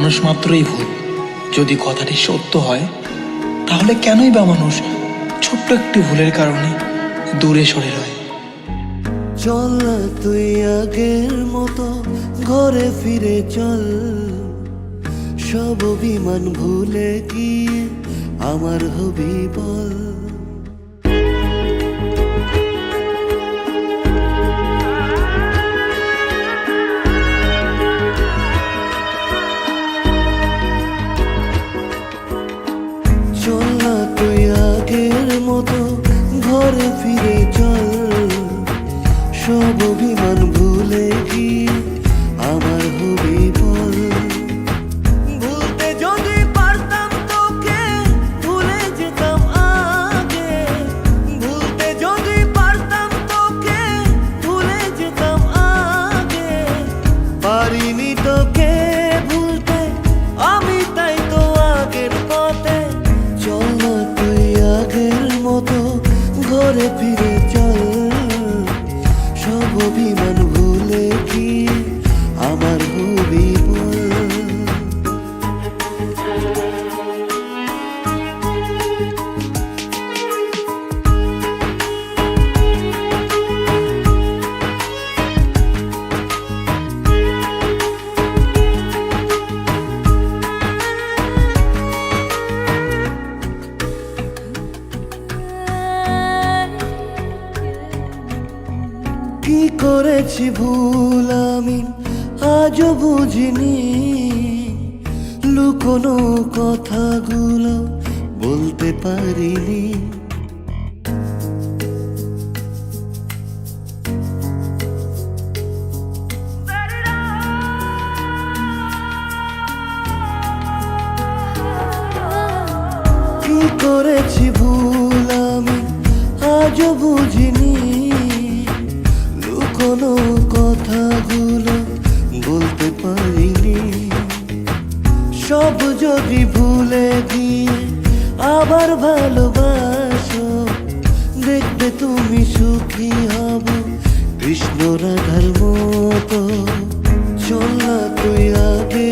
মানুষ মাত্রই ভুল। যদি কথাটি সত্য হয় তাহলে কেনই বা মানুষ ছোট্ট একটি ভুলের কারণে দূরে সরে রয়? চল না তুই আগের মতো ঘরে ফিরে চল, সব অভিমান ভুলে গিয়ে আমার হবি বল। চল না তুই আগের মতো ঘরে ফিরে চল, সব অভিমান ভুলে গিয়ে আমার হবি বল। ভুলতে যদি পারতাম তোকে ভুলে যেতাম আগে, ভুলতে যদি পারতাম তোকে ভুলে যেতাম আগে। পারিনি তোকে ভুলতে আমি, তাই তো আগের পথে। চল না তুই আগের মতো ঘরে ফিরে চল, সব অভিমান ভুলে কি আমার হবি বল। কি করেছি ভুল আমি আজও বুঝিনি, লুকোনো কথাগুলো বলতে পারিনি। কি করেছি ভুল আমি আজও বুঝিনি, কোনো কথাগুলো বলতে পারিনি। সব যদি ভুলে গিয়ে আবার ভালোবাসো, দেখবে তুমি সুখী হব কৃষ্ণ রাধার মতো। চল না তুই আগে